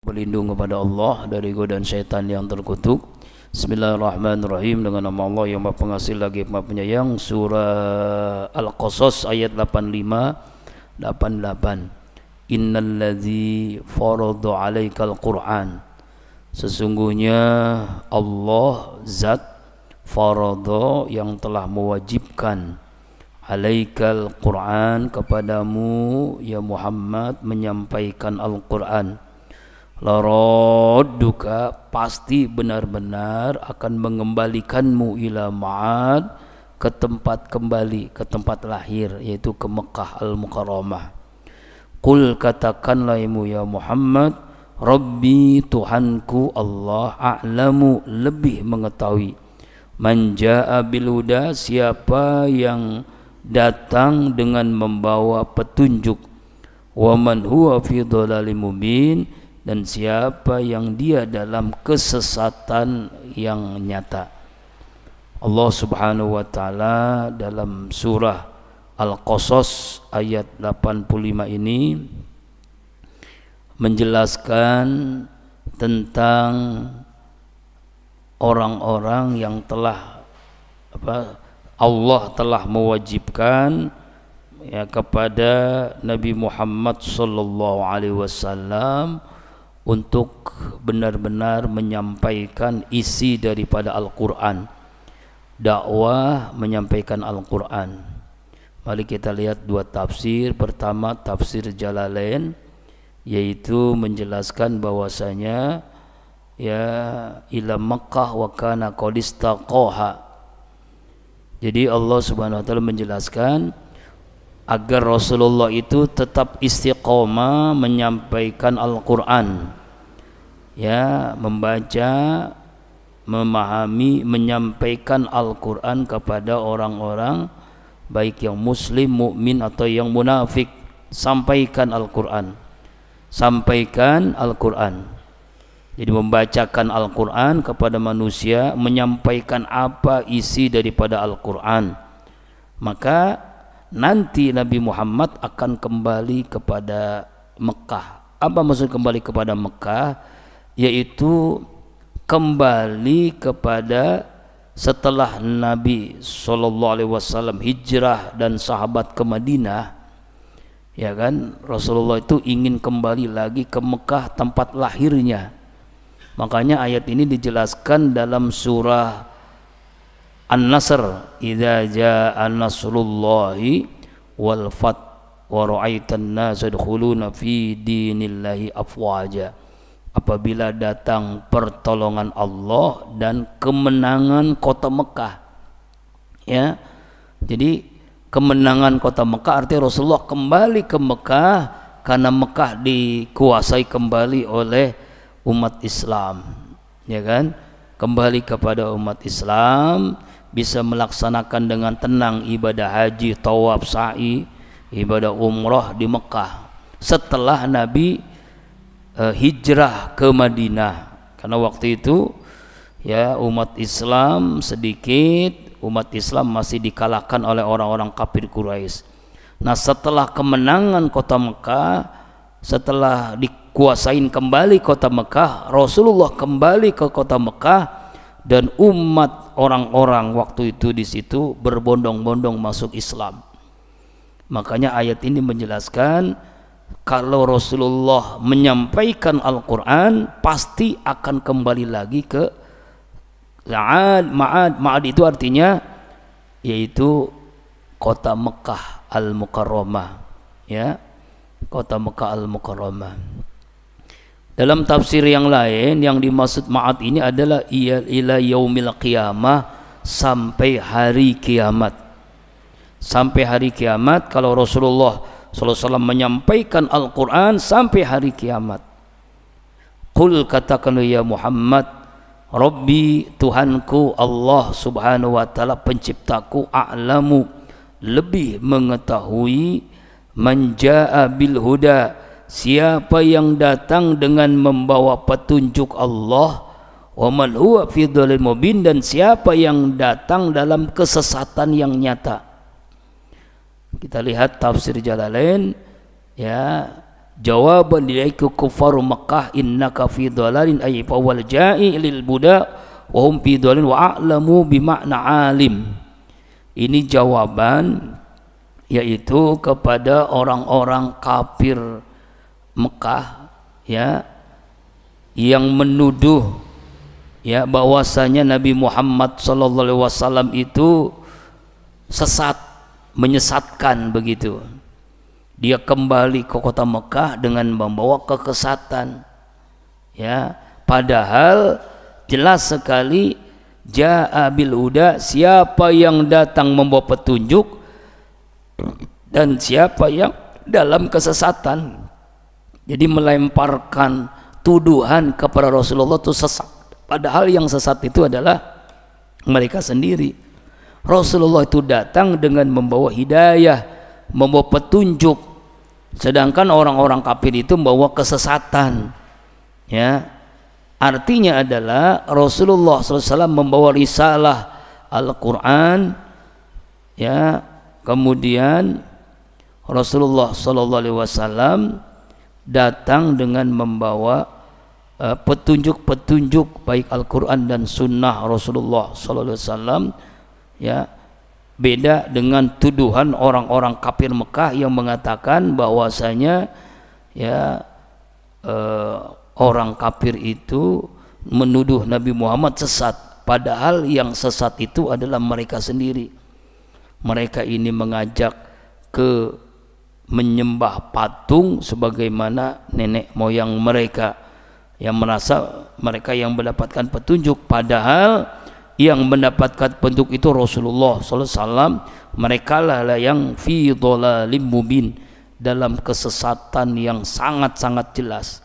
Berlindung kepada Allah dari godaan syaitan yang terkutuk. Bismillahirrahmanirrahim. Dengan nama Allah yang Maha Pengasih lagi Maha Penyayang. Surah Al-Qasas ayat 88. Innalladzi farada 'alaikal Qur'an. Sesungguhnya Allah zat farada yang telah mewajibkan alaikal Qur'an kepadamu ya Muhammad menyampaikan Al-Qur'an. Laradduka pasti benar-benar akan mengembalikanmu ila ma'ad, ke tempat kembali, ke tempat lahir, yaitu ke Mekah Al-Mukarramah. Qul katakanlah ya Muhammad, Rabbi Tuhanku Allah a'lamu lebih mengetahui. Man ja'a bil huda, siapa yang datang dengan membawa petunjuk. Wa man huwa fi dhalalim mubin, dan siapa yang dia dalam kesesatan yang nyata. Allah Subhanahu wa taala dalam surah Al-Qasas ayat 85 ini menjelaskan tentang orang-orang yang telah Allah telah mewajibkan ya kepada Nabi Muhammad sallallahu alaihi wasallam untuk benar-benar menyampaikan isi daripada Al-Quran, dakwah menyampaikan Al-Quran. Mari kita lihat dua tafsir. Pertama tafsir Jalalain, yaitu menjelaskan bahwasanya ya ila Makkah wa kana qad istaqaha. Jadi Allah Subhanahu wa taala menjelaskan agar Rasulullah itu tetap istiqomah menyampaikan Al-Quran, ya, membaca, memahami, menyampaikan Al-Quran kepada orang-orang baik yang muslim, mukmin atau yang munafik. Sampaikan Al-Quran, sampaikan Al-Quran. Jadi membacakan Al-Quran kepada manusia, menyampaikan apa isi daripada Al-Quran. Maka nanti Nabi Muhammad akan kembali kepada Mekah. Apa maksud kembali kepada Mekah? Yaitu kembali kepada setelah Nabi SAW hijrah dan sahabat ke Madinah, ya kan, Rasulullah itu ingin kembali lagi ke Mekah, tempat lahirnya. Makanya ayat ini dijelaskan dalam surah An-Nasr, idza jaa nasrullahi wal fath wa ra'aitan nasa yadkhuluna fi dinillahi afwaja. Apabila datang pertolongan Allah dan kemenangan kota Mekah. Ya. Jadi kemenangan kota Mekah artinya Rasulullah kembali ke Mekah karena Mekah dikuasai kembali oleh umat Islam. Ya kan? Kembali kepada umat Islam, bisa melaksanakan dengan tenang ibadah haji, tawaf, sa'i, ibadah umrah di Mekah setelah Nabi hijrah ke Madinah. Karena waktu itu ya umat Islam sedikit, umat Islam masih dikalahkan oleh orang-orang kafir Quraisy. Nah, setelah kemenangan kota Mekah, setelah dikuasain kembali kota Mekah, Rasulullah kembali ke kota Mekah dan umat orang-orang waktu itu di situ berbondong-bondong masuk Islam. Makanya ayat ini menjelaskan kalau Rasulullah menyampaikan Al-Quran pasti akan kembali lagi ke Ma'ad. Ma'ad itu artinya yaitu kota Mekah Al-Mukarramah, ya, kota Mekah Al-Mukarramah. Dalam tafsir yang lain, yang dimaksud Ma'ad ini adalah ila yaumil qiyamah, sampai hari kiamat. Sampai hari kiamat, kalau Rasulullah SAW menyampaikan Al-Quran sampai hari kiamat. Qul katakan ya Muhammad, Rabbi Tuhanku Allah Subhanahu wa taala penciptaku a'lamu lebih mengetahui, man jaa bil huda, siapa yang datang dengan membawa petunjuk Allah, wa man huwa fi dhalalin mubin, dan siapa yang datang dalam kesesatan yang nyata. Kita lihat tafsir Jalalain, ya, jawaban ilaika kufaru Makkah innaka fi dhalalin ay fa wal ja'i lil buda wa hum fi dhalalin wa a'lamu bima'na alim. Ini jawaban yaitu kepada orang-orang kafir Mekah ya, yang menuduh ya bahwasanya Nabi Muhammad sallallahu alaihi wasallam itu sesat, menyesatkan begitu. Dia kembali ke kota Mekah dengan membawa kekesatan ya, padahal jelas sekali ja'a bil huda, siapa yang datang membawa petunjuk dan siapa yang dalam kesesatan. Jadi melemparkan tuduhan kepada Rasulullah itu sesat, padahal yang sesat itu adalah mereka sendiri. Rasulullah itu datang dengan membawa hidayah, membawa petunjuk, sedangkan orang-orang kafir itu membawa kesesatan ya. Artinya adalah Rasulullah SAW membawa risalah Al-Quran ya, kemudian Rasulullah SAW datang dengan membawa petunjuk-petunjuk baik Al-Quran dan Sunnah Rasulullah SAW ya. Beda dengan tuduhan orang-orang kafir Mekah yang mengatakan bahwasanya ya orang kafir itu menuduh Nabi Muhammad sesat, padahal yang sesat itu adalah mereka sendiri. Mereka ini mengajak ke menyembah patung sebagaimana nenek moyang mereka, yang merasa mereka yang mendapatkan petunjuk, padahal yang mendapatkan petunjuk itu Rasulullah SAW. Mereka lah yang fi dhalalim mubin, dalam kesesatan yang sangat-sangat jelas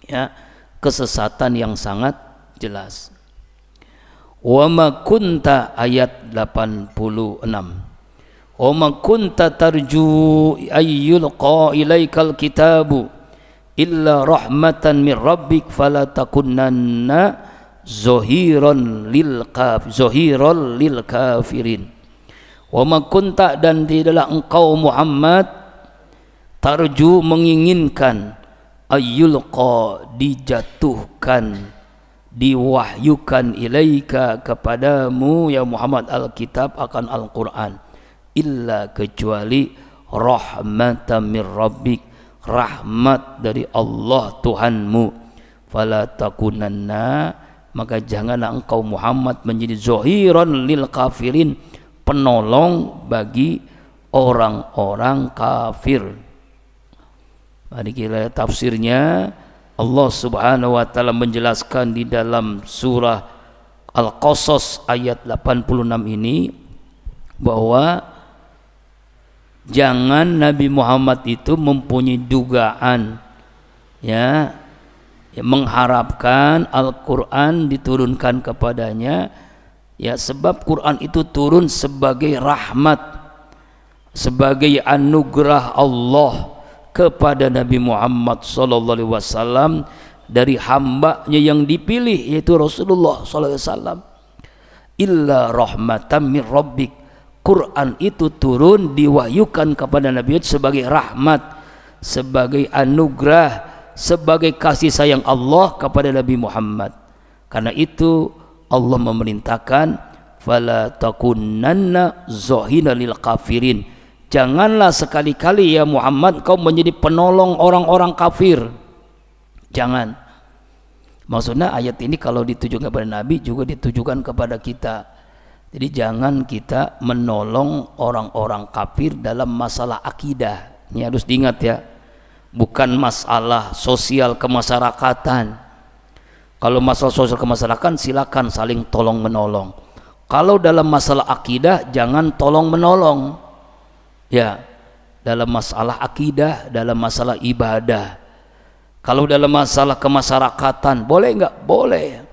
ya, kesesatan yang sangat jelas. Wa ma kunta ayat 86, wa ma kunta tarju ayyulqa ilaikal kitabu illa rahmatan min rabbik fala takunanna zohiron lil kafirin. Wa ma kunta, dan tidaklah engkau Muhammad tarju menginginkan ayyulqa dijatuhkan, diwahyukan ilaika kepadamu ya Muhammad Alkitab akan Al-Quran, illa kecuali rahmatan min rabbik, rahmat dari Allah Tuhanmu. Fala takunanna, maka janganlah engkau Muhammad menjadi zohiron lil kafirin, penolong bagi orang-orang kafir. Mari kita lihat tafsirnya. Allah Subhanahu wa taala menjelaskan di dalam surah Al-Qasas ayat 86 ini bahwa jangan Nabi Muhammad itu mempunyai dugaan ya, mengharapkan Al-Quran diturunkan kepadanya ya, sebab Quran itu turun sebagai rahmat, sebagai anugerah Allah kepada Nabi Muhammad SAW dari hambanya yang dipilih yaitu Rasulullah SAW. Illa rahmatan min rabbik, Quran itu turun diwahyukan kepada Nabi sebagai rahmat, sebagai anugerah, sebagai kasih sayang Allah kepada Nabi Muhammad. Karena itu Allah memerintahkan fala takunanna zohina lil kafirin, janganlah sekali-kali ya Muhammad kau menjadi penolong orang-orang kafir. Jangan. Maksudnya ayat ini kalau ditujukan kepada Nabi juga ditujukan kepada kita. Jadi jangan kita menolong orang-orang kafir dalam masalah akidah. Ini harus diingat ya. Bukan masalah sosial kemasyarakatan. Kalau masalah sosial kemasyarakatan silakan saling tolong menolong. Kalau dalam masalah akidah jangan tolong menolong. Ya, dalam masalah akidah, dalam masalah ibadah. Kalau dalam masalah kemasyarakatan boleh enggak? Boleh.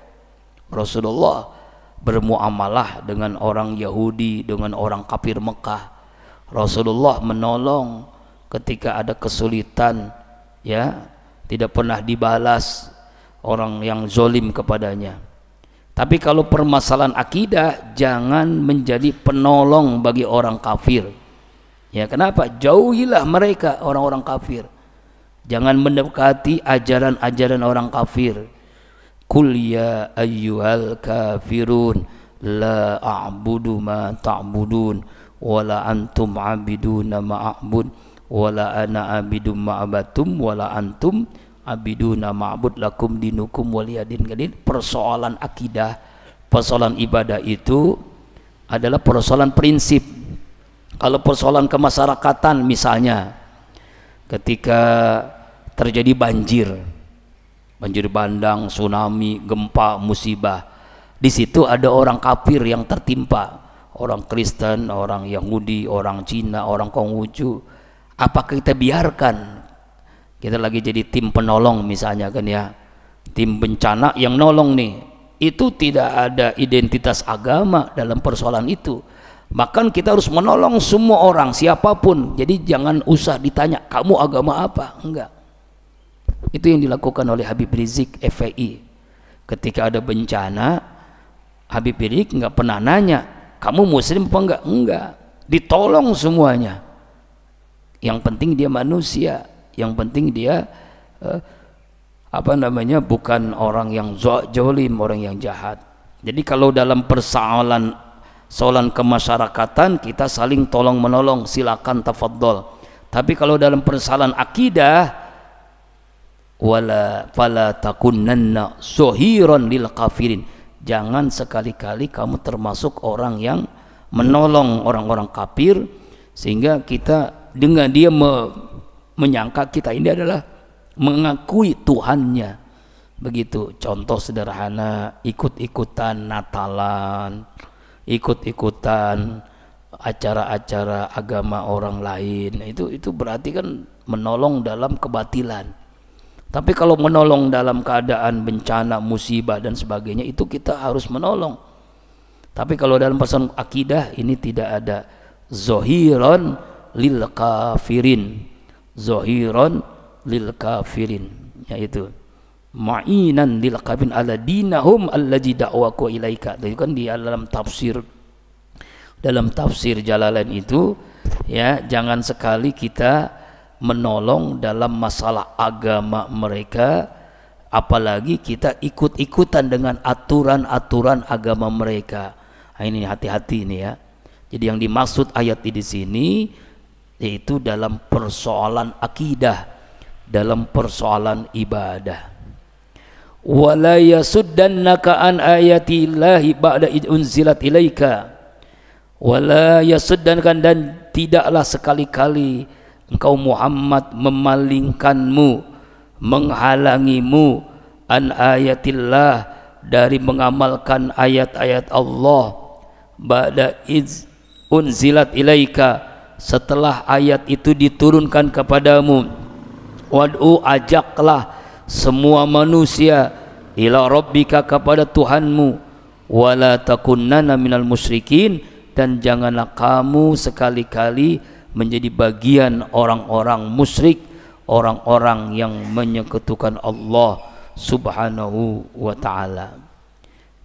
Rasulullah bermuamalah dengan orang Yahudi, dengan orang kafir Mekah. Rasulullah menolong ketika ada kesulitan, ya, tidak pernah dibalas orang yang zolim kepadanya. Tapi kalau permasalahan akidah, jangan menjadi penolong bagi orang kafir. Ya, kenapa? Jauhilah mereka, orang-orang kafir. Jangan mendekati ajaran-ajaran orang kafir. Qul ya ayyuhal kafirun la a'budu ma ta'budun wala antum 'abiduna ma a'bud wala ana 'abidum ma abatum wala antum 'abiduna ma a'bud lakum dinukum waliyadin. Jadi persoalan akidah, persoalan ibadah itu adalah persoalan prinsip. Kalau persoalan kemasyarakatan misalnya ketika terjadi banjir bandang, tsunami, gempa, musibah, di situ ada orang kafir yang tertimpa, orang Kristen, orang Yahudi, orang Cina, orang Konghucu. Apakah kita biarkan? Kita lagi jadi tim penolong misalnya kan ya, tim bencana yang nolong nih, itu tidak ada identitas agama dalam persoalan itu. Bahkan kita harus menolong semua orang, siapapun. Jadi jangan usah ditanya kamu agama apa, enggak. Itu yang dilakukan oleh Habib Rizik FPI. Ketika ada bencana, Habib Rizik enggak pernah nanya kamu muslim apa enggak, enggak. Ditolong semuanya. Yang penting dia manusia, yang penting dia bukan orang yang zalim, orang yang jahat. Jadi kalau dalam persoalan kemasyarakatan kita saling tolong menolong, silakan tafadhol. Tapi kalau dalam persoalan akidah, fala takunanna suhiran lil kafirin. Jangan sekali-kali kamu termasuk orang yang menolong orang-orang kafir, sehingga kita dengan dia menyangka kita ini adalah mengakui Tuhannya. Begitu. Contoh sederhana, ikut-ikutan Natalan, ikut-ikutan acara-acara agama orang lain, itu berarti kan menolong dalam kebatilan. Tapi kalau menolong dalam keadaan bencana, musibah dan sebagainya, itu kita harus menolong. Tapi kalau dalam persoalan akidah ini tidak ada zohiron lil kafirin, zohiron lil kafirin, yaitu ma'inan lil kafirin ala dinahum allazi da'waku ilaika. Itu kan di dalam tafsir Jalalain itu ya, jangan sekali kita menolong dalam masalah agama mereka, apalagi kita ikut-ikutan dengan aturan-aturan agama mereka. Nah, ini hati-hati ini ya. Jadi yang dimaksud ayat di sini yaitu dalam persoalan akidah, dalam persoalan ibadah. Wala yasuddannaka an ayatillahi ba'da id unzilat ilaika. Wala yasuddankan, dan tidaklah sekali-kali engkau Muhammad memalingkanmu, menghalangimu an ayatillah, dari mengamalkan ayat-ayat Allah, ba'da iz unzilat ilaika, setelah ayat itu diturunkan kepadamu. Wad'u, ajaklah semua manusia ila rabbika, kepada Tuhanmu, wala takunanna minal musyrikin, dan janganlah kamu sekali-kali menjadi bagian orang-orang musyrik, orang-orang yang menyekutukan Allah subhanahu wa ta'ala.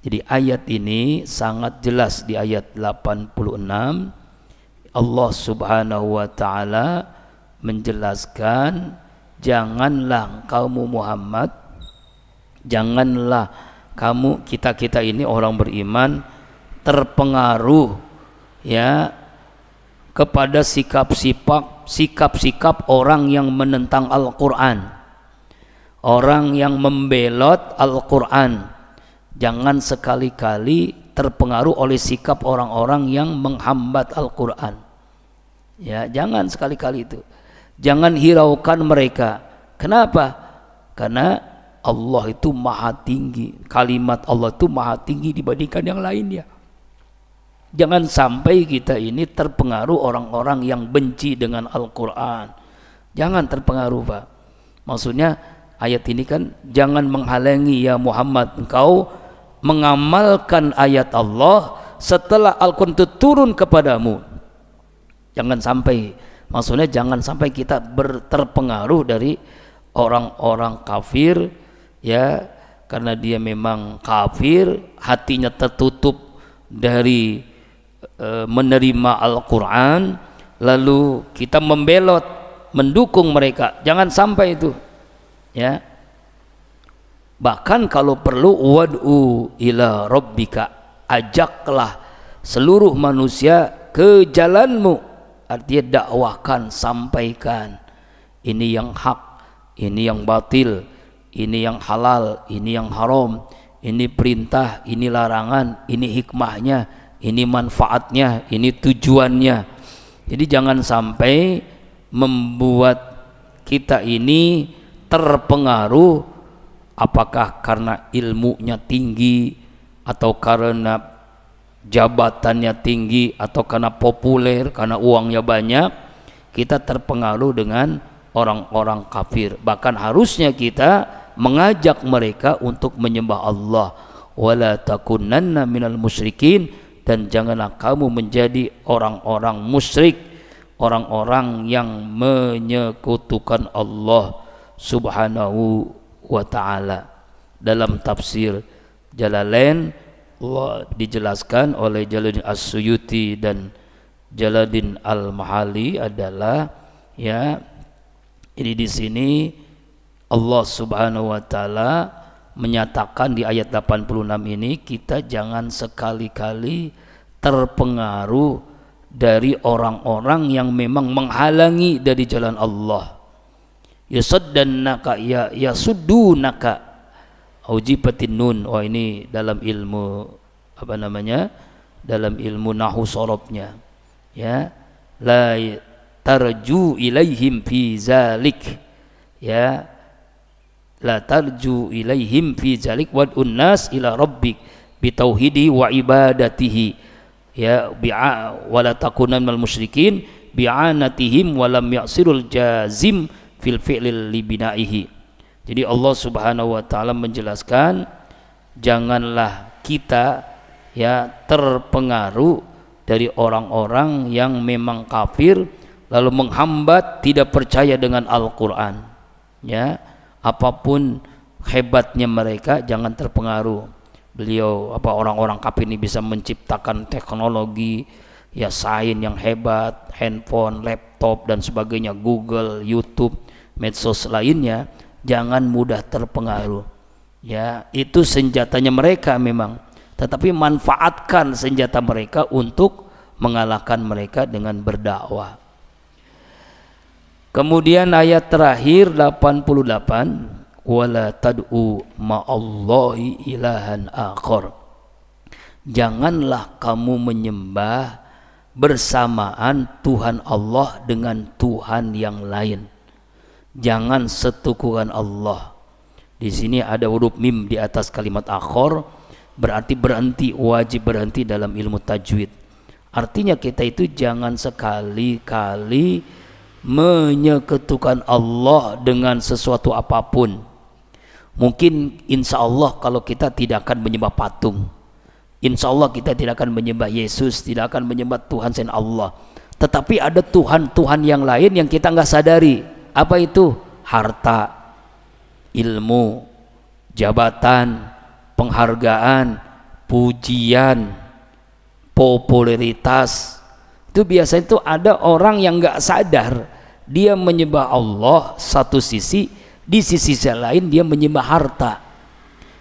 Jadi ayat ini sangat jelas di ayat 86. Allah subhanahu wa ta'ala menjelaskan, janganlah kamu Muhammad, janganlah kamu, kita ini orang beriman, terpengaruh ya kepada sikap-sikap orang yang menentang Al-Quran, orang yang membelot Al-Quran. Jangan sekali-kali terpengaruh oleh sikap orang-orang yang menghambat Al-Quran. Ya, jangan sekali-kali itu. Jangan hiraukan mereka. Kenapa? Karena Allah itu maha tinggi. Kalimat Allah itu maha tinggi dibandingkan yang lainnya. Jangan sampai kita ini terpengaruh orang-orang yang benci dengan Al-Quran. Jangan terpengaruh, Pak. Maksudnya ayat ini kan, jangan menghalangi ya Muhammad engkau mengamalkan ayat Allah setelah Al-Quran itu turun kepadamu. Jangan sampai, maksudnya jangan sampai kita terpengaruh dari orang-orang kafir ya, karena dia memang kafir, hatinya tertutup dari menerima Al-Quran, lalu kita membelot mendukung mereka, jangan sampai itu, ya. Bahkan kalau perlu wad'u ila rabbika, ajaklah seluruh manusia ke jalanmu, artinya dakwahkan, sampaikan ini yang hak, ini yang batil, ini yang halal, ini yang haram, ini perintah, ini larangan, ini hikmahnya, ini manfaatnya, ini tujuannya. Jadi jangan sampai membuat kita ini terpengaruh, apakah karena ilmunya tinggi, atau karena jabatannya tinggi, atau karena populer, karena uangnya banyak, kita terpengaruh dengan orang-orang kafir. Bahkan harusnya kita mengajak mereka untuk menyembah Allah. Wala takunanna minal musyrikin, dan janganlah kamu menjadi orang-orang musyrik, orang-orang yang menyekutukan Allah subhanahu wa ta'ala. Dalam tafsir Jalalain Allah dijelaskan oleh Jalaluddin As-Suyuti dan Jalaluddin Al-Mahali adalah, ya, ini di sini Allah subhanahu wa ta'ala menyatakan di ayat 86 ini, kita jangan sekali-kali terpengaruh dari orang-orang yang memang menghalangi dari jalan Allah. Yasuddannaka yasuddunaka aujibatin nun. Oh, ini dalam ilmu apa namanya? Dalam ilmu nahwu sorobnya, ya. La tarju ilaihim fi zalik, ya. La tarju ilaihim fi zalik wad'un nas ila rabbik bitauhidi wa ibadatihi, ya, wa la takunan minal musyrikin bi'anatihim wa lam ya'sirul jazim fil fi'lil libinaihi. Jadi Allah subhanahu wa ta'ala menjelaskan, janganlah kita, ya, terpengaruh dari orang-orang yang memang kafir lalu menghambat, tidak percaya dengan Al-Quran, ya. Apapun hebatnya mereka, jangan terpengaruh. Beliau, orang-orang kafir ini bisa menciptakan teknologi, ya, sains yang hebat, handphone, laptop dan sebagainya, Google, YouTube, medsos lainnya. Jangan mudah terpengaruh, ya. Itu senjatanya mereka memang, tetapi manfaatkan senjata mereka untuk mengalahkan mereka dengan berdakwah. Kemudian ayat terakhir 88, wala tad'u ma'allahi ilahan akhar. Janganlah kamu menyembah bersamaan Tuhan Allah dengan Tuhan yang lain. Jangan sekutukan Allah. Di sini ada huruf mim di atas kalimat akhar, berarti berhenti, wajib berhenti dalam ilmu tajwid. Artinya kita itu jangan sekali-kali menyekutukan Allah dengan sesuatu apapun. Mungkin insya Allah kalau kita tidak akan menyembah patung, insya Allah kita tidak akan menyembah Yesus, tidak akan menyembah Tuhan selain Allah. Tetapi ada Tuhan-Tuhan yang lain yang kita nggak sadari. Apa itu? Harta, ilmu, jabatan, penghargaan, pujian, popularitas. Itu biasanya itu ada orang yang nggak sadar, dia menyembah Allah satu sisi, di sisi lain dia menyembah harta,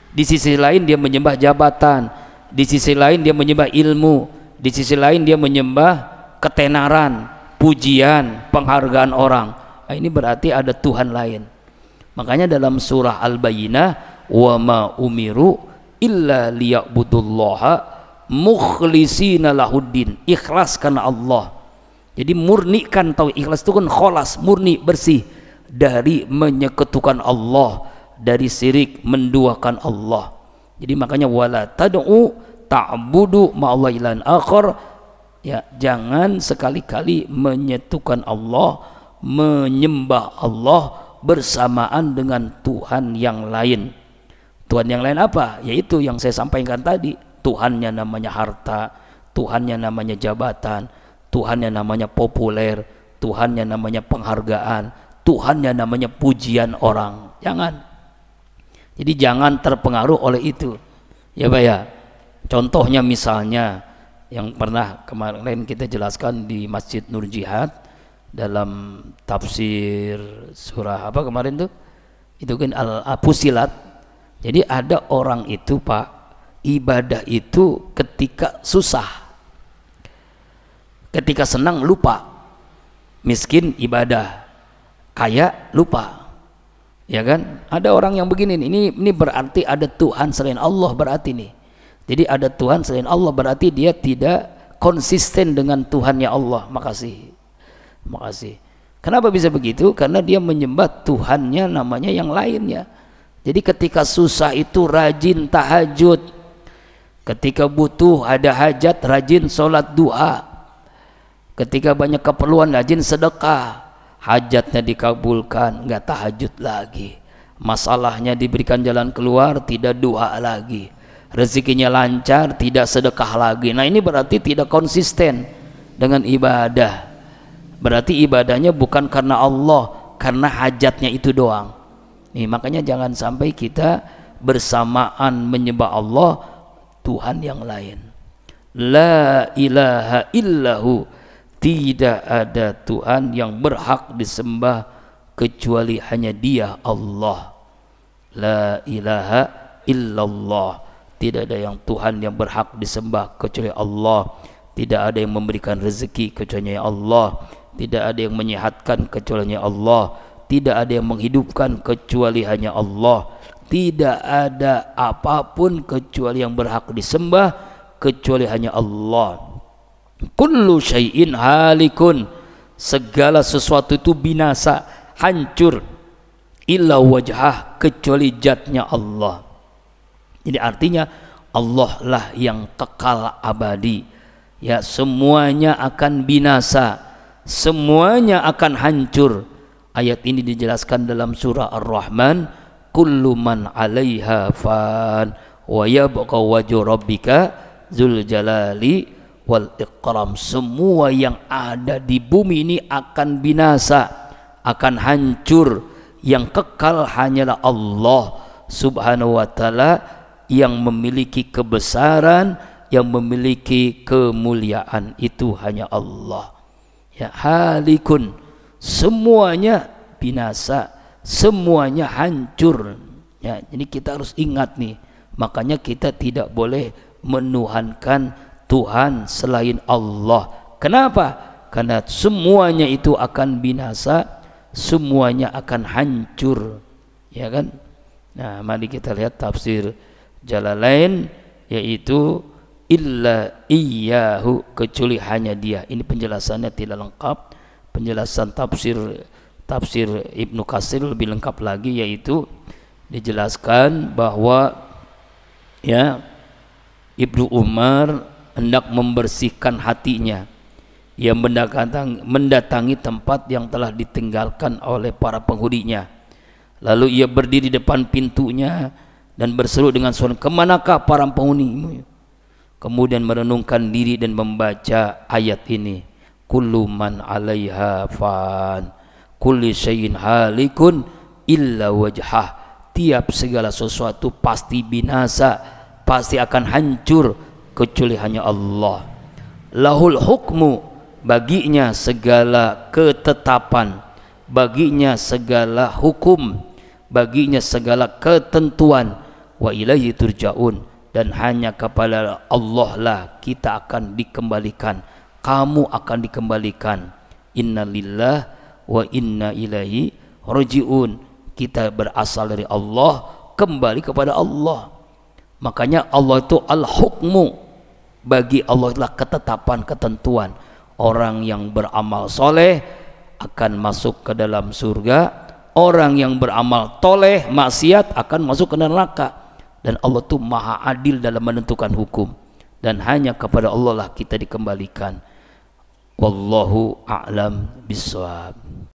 di sisi lain dia menyembah jabatan, di sisi lain dia menyembah ilmu, di sisi lain dia menyembah ketenaran, pujian, penghargaan orang. Nah, ini berarti ada Tuhan lain. Makanya dalam surah Al-Bayyinah, wa ma umiru illa liya'budullaha mukhlisina lahuddin, ikhlas karena Allah. Jadi murnikan, tahu ikhlas itu kan kholas, murni, bersih dari menyekutukan Allah, dari syirik, menduakan Allah. Jadi makanya wala tad'u ta'budu ma'allahi ilahan akhar, ya, jangan sekali-kali menyekutukan Allah, menyembah Allah bersamaan dengan Tuhan yang lain. Tuhan yang lain apa? Yaitu yang saya sampaikan tadi. Tuhannya namanya harta, Tuhannya namanya jabatan, Tuhannya namanya populer, Tuhannya namanya penghargaan, Tuhannya namanya pujian orang. Jangan. Jadi jangan terpengaruh oleh itu, ya Pak ya. Contohnya misalnya yang pernah kemarin kita jelaskan di Masjid Nur Jihad, dalam tafsir surah apa kemarin tuh, itu kan Fussilat. Jadi ada orang itu Pak, ibadah itu ketika susah, ketika senang lupa, miskin ibadah, kaya lupa, ya kan? Ada orang yang begini, ini berarti ada Tuhan selain Allah berarti nih. Jadi ada Tuhan selain Allah berarti dia tidak konsisten dengan Tuhannya Allah. Makasih. Kenapa bisa begitu? Karena dia menyembah Tuhannya namanya yang lainnya. Jadi ketika susah itu rajin tahajud, ketika butuh ada hajat rajin sholat duha, ketika banyak keperluan rajin sedekah, hajatnya dikabulkan, nggak tahajud lagi, masalahnya diberikan jalan keluar, tidak duha lagi, rezekinya lancar, tidak sedekah lagi. Nah ini berarti tidak konsisten dengan ibadah. Berarti ibadahnya bukan karena Allah, karena hajatnya itu doang. Nih makanya jangan sampai kita bersamaan menyembah Allah Tuhan yang lain. La ilaha illahu, tidak ada Tuhan yang berhak disembah kecuali hanya Dia, Allah. La ilaha illallah, tidak ada yang Tuhan yang berhak disembah kecuali Allah. Tidak ada yang memberikan rezeki kecuali Allah. Tidak ada yang menyehatkan kecuali Allah. Tidak ada yang menghidupkan kecuali hanya Allah. Tidak ada apapun kecuali yang berhak disembah kecuali hanya Allah. Kullu syai'in halikun, segala sesuatu itu binasa, hancur, illa wajhah, kecuali zatnya Allah. Jadi artinya Allah lah yang kekal abadi. Ya, semuanya akan binasa, semuanya akan hancur. Ayat ini dijelaskan dalam surah Ar-Rahman, kullu man 'alaiha fan wa yabqa wajhu rabbika dzul jalali wal ikram. Semua yang ada di bumi ini akan binasa, akan hancur. Yang kekal hanyalah Allah Subhanahu wa taala yang memiliki kebesaran, yang memiliki kemuliaan, itu hanya Allah. Ya, halikun, semuanya binasa, semuanya hancur. Ya, jadi kita harus ingat nih, makanya kita tidak boleh menuhankan Tuhan selain Allah. Kenapa? Karena semuanya itu akan binasa, semuanya akan hancur, ya kan? Nah, mari kita lihat tafsir Jalalain, yaitu illa iyyahu, kecuali hanya Dia. Ini penjelasannya tidak lengkap. Penjelasan tafsir Ibnu Katsir lebih lengkap lagi, yaitu dijelaskan bahwa ya Ibnu Umar hendak membersihkan hatinya. Ia mendatangi tempat yang telah ditinggalkan oleh para penghuninya. Lalu ia berdiri di depan pintunya dan berseru dengan suara, kemanakah para penghunimu? Kemudian merenungkan diri dan membaca ayat ini, kullu man 'alaiha fan kulli syai'in halikun illa wajhah. Tiap segala sesuatu pasti binasa, pasti akan hancur kecuali hanya Allah. Lahul hukmu, baginya segala ketetapan, baginya segala hukum, baginya segala ketentuan. Wa ilaihi turja'un, dan hanya kepada Allah lah kita akan dikembalikan, kamu akan dikembalikan. Inna lillah wa inna ilaihi raji'un, kita berasal dari Allah, kembali kepada Allah. Makanya Allah itu al-hukmu, bagi Allah adalah ketetapan, ketentuan. Orang yang beramal soleh akan masuk ke dalam surga, orang yang beramal toleh maksiat akan masuk ke neraka. Dan Allah itu maha adil dalam menentukan hukum, dan hanya kepada Allah lah kita dikembalikan. Wallahu a'lam bishawab.